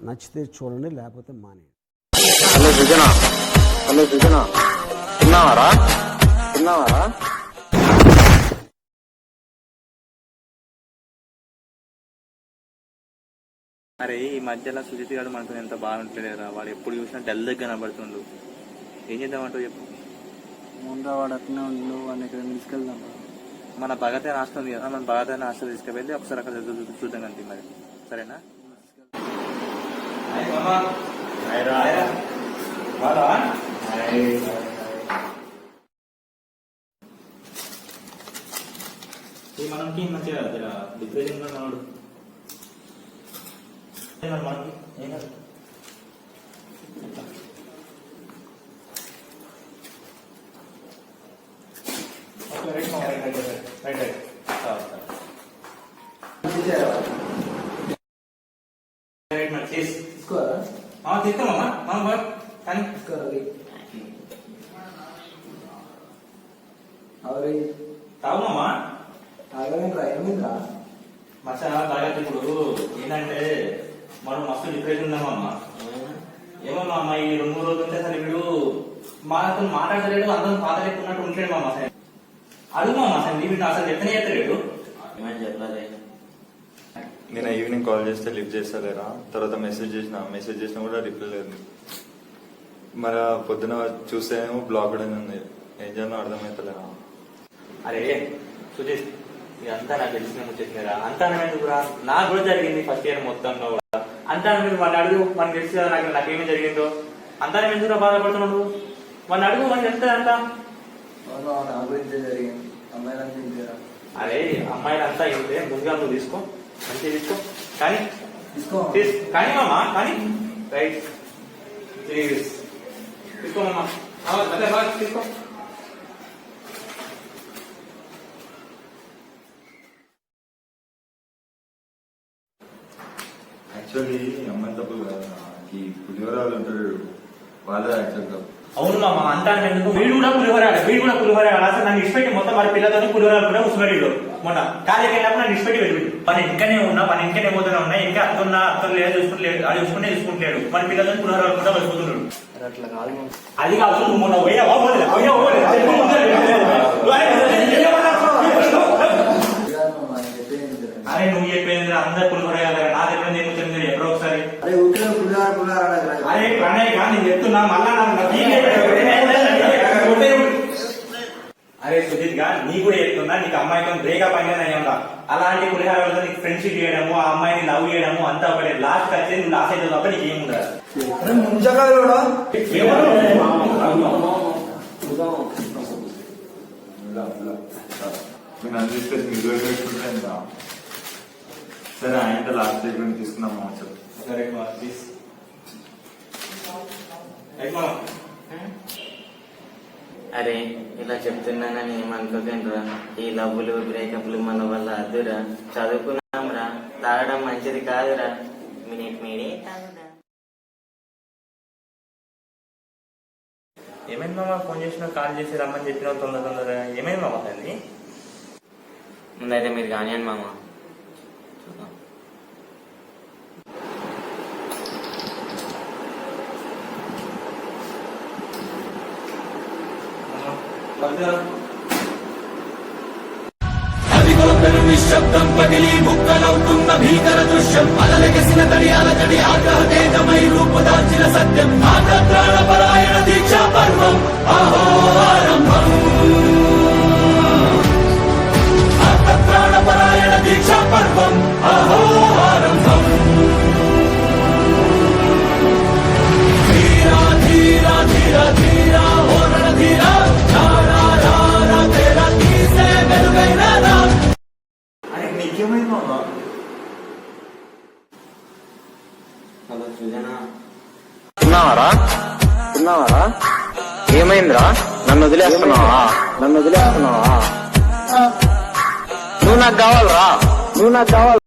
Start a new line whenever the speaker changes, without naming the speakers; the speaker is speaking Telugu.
నచ్చితే చూడండి, లేకపోతే మానేయండి.
హలో సుజన, హలో సుజన, తిన్నావారా? తిన్నావారా?
అరే ఈ మధ్యలో సుజిత్ గారు మనతో ఎంత బాగుంటలేరా, వాడు ఎప్పుడు చూసినా డల్ దగ్గర కనబడుతుండు. ఏం చేద్దామంటావు చెప్పు.
ముందు వాడు అట్నే ఉండు, వాడిని ఇక్కడ తీసుకెళ్దాం.
మన భగతే రాస్తుంది కదా, మన భగతే హాస్టల్ తీసుకువెళ్ళి ఒకసారి అక్కడ చూద్దాం అంతే. మరి సరేనా? మనకి మంచిగా డిప్రెషన్ మనోడు మనకి ఏం కాదు. తీసుకోమమ్మా కానీ తాగుమమ్మా. మచ్చా బాగా ఇప్పుడు ఏంటంటే మనం మస్తు డిప్రెషన్ ఉన్నామమ్మా. ఏమమ్మా అమ్మ ఈ 2-3 రోజులు ఉంటే అసలు వీడు మాతో మాట్లాడలేడు, అందరం పాత లేకున్నట్టు ఉంటాడు మా అసలు. అడుగుమమ్మా అసలు వీడు అసలు చెప్తనే చేస్తలేడు.
నేను ఈవినింగ్ కాల్ చేస్తే లిఫ్ట్ చేస్తలేరా, తర్వాత మెసేజ్ చేసినా కూడా రిప్లై లేదు. మరి పొద్దున చూస్తేనేమో బ్లాక్ ఉంది. ఏం చేయాలో అర్థమవుతలేరా?
అరే సుజిత్, ఇదంతా నాకు తెలిసిన ముచ్చట్లేరా, అంతా ఎందుకురా, నాకు కూడా జరిగింది ఫస్ట్ ఇయర్ మొత్తంలో కూడా. అంతా మీరు వాడిని అడుగు, మనకు తెలుసు కదా నాకేమీ జరిగిందో. అంతా ఎందుకురా బాధపడుతున్నాడు, వాడిని అడుగు, వాడిని తెలుస్తుంది అంతా. అరే అమ్మాయిలంతా ఇంతే, ముందుగా నువ్వు తీసుకో, మంచిగా తీసుకో. కానీ కానీ మామా కానీ రైట్ తీసుకోమమ్మా, తీసుకో.
యాక్చువల్లీ అమ్మాయి తప్పు కాదు, ఈ పులిహోరాలు ఉంటాడు వాళ్ళే యాక్చువల్గా.
అవును మామ, అంటాను ఎందుకు. వీడు కూడా పులిహోరాడు అసలు నన్ను ఇష్టపెట్టి మొత్తం వారి పిల్లలతో పులిహోరాలు కూడా ఉసుమరిడు. మొన్న కాలేజీకి వెళ్ళినప్పుడు నన్ను ఇష్టపెట్టి వెళ్ళి మన ఇంకనే పోతూనే ఉన్నా. ఇంకా అత్తలు లేదు చూసుకుంటలేడు, అది చూసుకుంటలేడు. మన పిల్లలతో పులిహోరాలు కూడా వెళ్ళిపోతున్నాడు.
అట్లా కాదు,
అది కాదు. నువ్వు మొన్న పోయినావా? అరే నువ్వు చెప్పేది అందరు పులిహోర కదా, నా చెప్పిన ఏమొచ్చింది ఎప్పుడో ఒకసారి. అరే ప్రణయ్ గా నేను చెప్తున్నా మళ్ళా. అరే సుజిత్ గా నీ కూడా చెప్తున్నా, నీకు అమ్మాయితో బ్రేకప్ అయినా అయ్యా. అలాంటి పులిహారాలతో నీకు ఫ్రెండ్షిప్ చేయడము, ఆ అమ్మాయిని లవ్ చేయడము అంతా ఒకటే. లాస్ట్ వచ్చేది నువ్వు లాస్ట్ అయితే తప్ప నీకు ఏముండదు.
నేను అందిస్తే పెట్టుకుంటా. సరే ఆయన లాస్ట్ ట్రీట్మెంట్ తీసుకున్నాం అసలు.
సరే
అరే ఇలా చెప్తున్నానని ఏమనుకోకండిరా. ఈ లవ్వులు బ్రేకప్లు మన వల్ల అద్దురా. చదువుకున్నాంరా, తాగడం మంచిది కాదురా. మీడే తాగుదా.
ఏమైంది మామ, ఫోన్ చేసినా కాల్ చేసి రమ్మని చెప్పినా తొందరగా. ఏమైంది మామ తల్లి?
ముందైతే మీరు కానివ్వండి మామ.
నిశ్శబ్దం పగిలి ముక్కలవుతున్న భీకర దృశ్యం, అలలెగసిన తడియాల కడి ఆగ్రహతేజమై రూపుదాల్చిన సత్యం. ప్రాణపరాయణ దీక్షా పర్వం అహో ఆరంభం. ప్రాణపరాయణ దీక్షా పర్వం అహో ఆరంభం. ధీరా ధీరా ధీరా ధీరా ఓ రణధీరా, తేరా తీసే వెలుగైన రా.
హలో సుజన,
తిన్నావారా? తిన్నావారా? ఏమైందిరా? నన్ను వదిలేస్తున్నావా? నువ్వు నాకు కావాలరా, నువ్వు నాకు కావాలి.